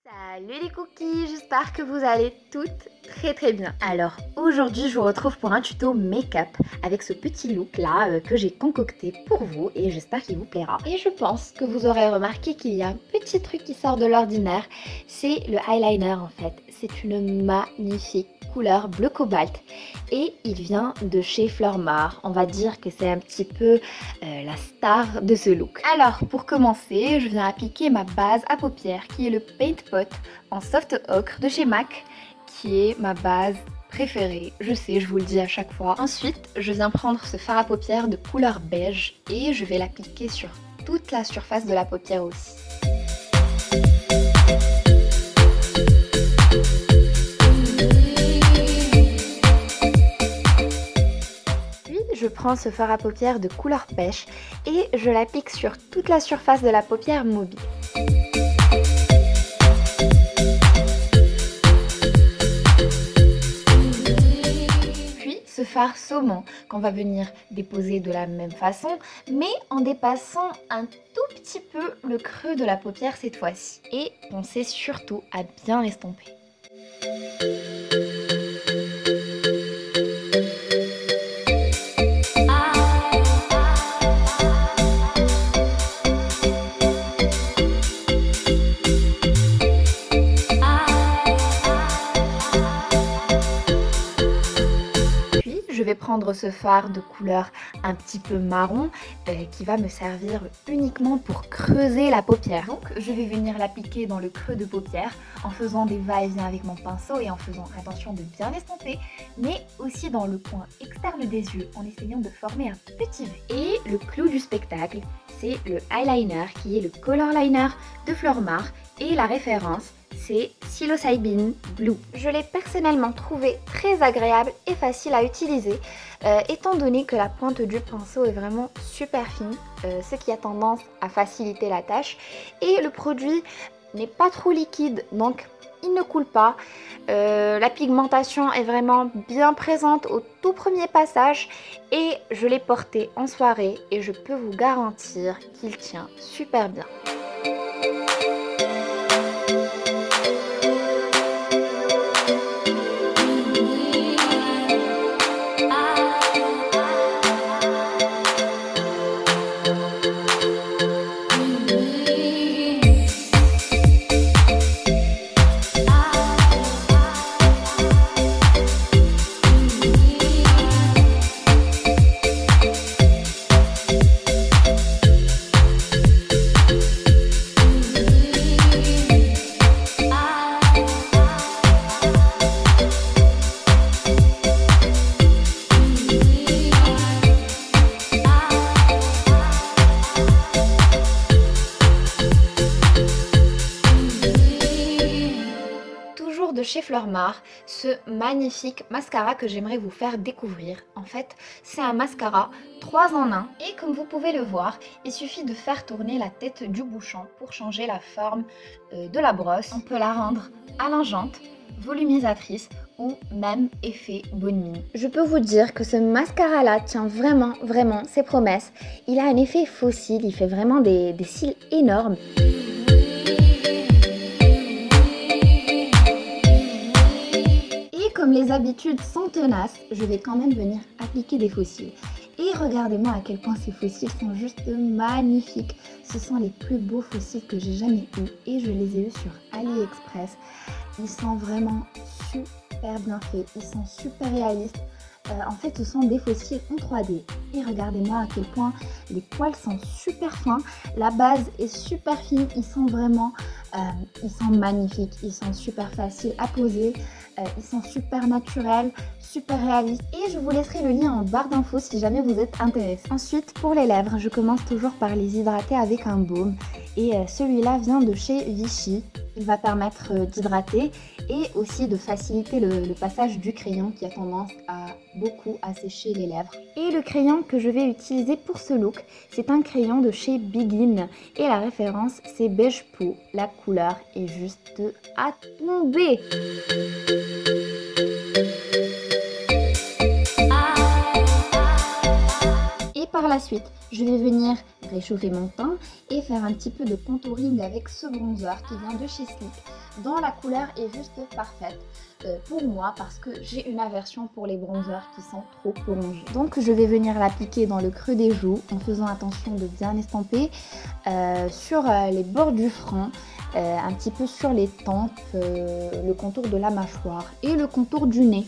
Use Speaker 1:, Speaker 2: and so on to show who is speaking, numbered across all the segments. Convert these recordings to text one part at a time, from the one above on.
Speaker 1: Salut les cookies, j'espère que vous allez toutes très bien. Alors aujourd'hui je vous retrouve pour un tuto make-up avec ce petit look là que j'ai concocté pour vous et j'espère qu'il vous plaira. Et je pense que vous aurez remarqué qu'il y a un petit truc qui sort de l'ordinaire, c'est le eyeliner en fait. C'est une magnifique couleur bleu cobalt et il vient de chez Fleur Mar. On va dire que c'est un petit peu la star de ce look. Alors pour commencer, je viens appliquer ma base à paupières qui est le Paint Pot en soft ocre de chez MAC, qui est ma base préférée. Je sais, je vous le dis à chaque fois. Ensuite, je viens prendre ce fard à paupières de couleur beige et je vais l'appliquer sur toute la surface de la paupière aussi. Je prends ce fard à paupières de couleur pêche et je l'applique sur toute la surface de la paupière mobile. Puis ce fard saumon qu'on va venir déposer de la même façon, mais en dépassant un tout petit peu le creux de la paupière cette fois-ci. Et pensez surtout à bien estomper. Je vais prendre ce fard de couleur un petit peu marron qui va me servir uniquement pour creuser la paupière. Donc je vais venir l'appliquer dans le creux de paupière en faisant des va-et-vient avec mon pinceau et en faisant attention de bien estomper, mais aussi dans le coin externe des yeux en essayant de former un petit V. Et le clou du spectacle, c'est le eyeliner qui est le Color Liner de Fleur Mar et la référence c'est Psilocybin Blue. Je l'ai personnellement trouvé très agréable et facile à utiliser étant donné que la pointe du pinceau est vraiment super fine, ce qui a tendance à faciliter la tâche et le produit n'est pas trop liquide donc il ne coule pas. La pigmentation est vraiment bien présente au tout premier passage et je l'ai porté en soirée et je peux vous garantir qu'il tient super bien. De chez Fleur Mar, ce magnifique mascara que j'aimerais vous faire découvrir. En fait, c'est un mascara 3 en 1 et comme vous pouvez le voir, il suffit de faire tourner la tête du bouchon pour changer la forme de la brosse. On peut la rendre allongeante, volumisatrice ou même effet bonne mine. Je peux vous dire que ce mascara là tient vraiment ses promesses. Il a un effet fossile, il fait vraiment des cils énormes. Comme les habitudes sont tenaces, je vais quand même venir appliquer des faux cils. Et regardez-moi à quel point ces faux cils sont juste magnifiques. Ce sont les plus beaux faux cils que j'ai jamais eus et je les ai eus sur AliExpress. Ils sont vraiment super bien faits, ils sont super réalistes. En fait, ce sont des faux cils en 3D. Et regardez-moi à quel point les poils sont super fins. La base est super fine. Ils sont vraiment, ils sont magnifiques. Ils sont super faciles à poser. Ils sont super naturels, super réalistes. Et je vous laisserai le lien en barre d'infos si jamais vous êtes intéressé. Ensuite, pour les lèvres, je commence toujours par les hydrater avec un baume. Et celui-là vient de chez Vichy. Il va permettre d'hydrater et aussi de faciliter le passage du crayon qui a tendance à beaucoup à sécher les lèvres. Et le crayon que je vais utiliser pour ce look, c'est un crayon de chez Begin et la référence c'est Beige Peau. La couleur est juste à tomber. Et par la suite, je vais venir réchauffer mon teint et faire un petit peu de contouring avec ce bronzer qui vient de chez Sleek. dont la couleur est juste parfaite pour moi parce que j'ai une aversion pour les bronzers qui sont trop orangés. Donc je vais venir l'appliquer dans le creux des joues en faisant attention de bien estomper sur les bords du front, un petit peu sur les tempes, le contour de la mâchoire et le contour du nez.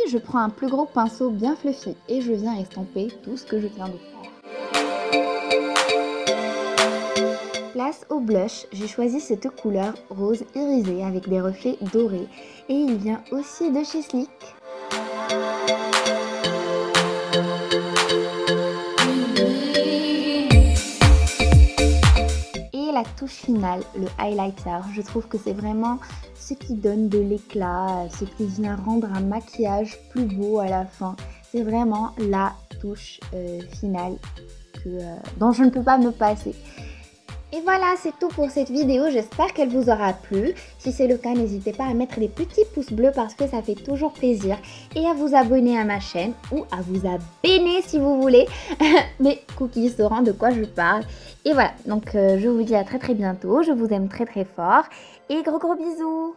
Speaker 1: Je prends un plus gros pinceau bien fluffy et je viens estomper tout ce que je viens de faire. Place au blush, j'ai choisi cette couleur rose irisée avec des reflets dorés et il vient aussi de chez Sleek. La touche finale, le highlighter, je trouve que c'est vraiment ce qui donne de l'éclat, ce qui vient rendre un maquillage plus beau à la fin. C'est vraiment la touche finale dont je ne peux pas me passer. Et voilà, c'est tout pour cette vidéo, j'espère qu'elle vous aura plu. Si c'est le cas, n'hésitez pas à mettre des petits pouces bleus parce que ça fait toujours plaisir. Et à vous abonner à ma chaîne ou à vous abonner si vous voulez. Mes cookies sauront de quoi je parle. Et voilà, donc je vous dis à très bientôt, je vous aime très fort et gros bisous.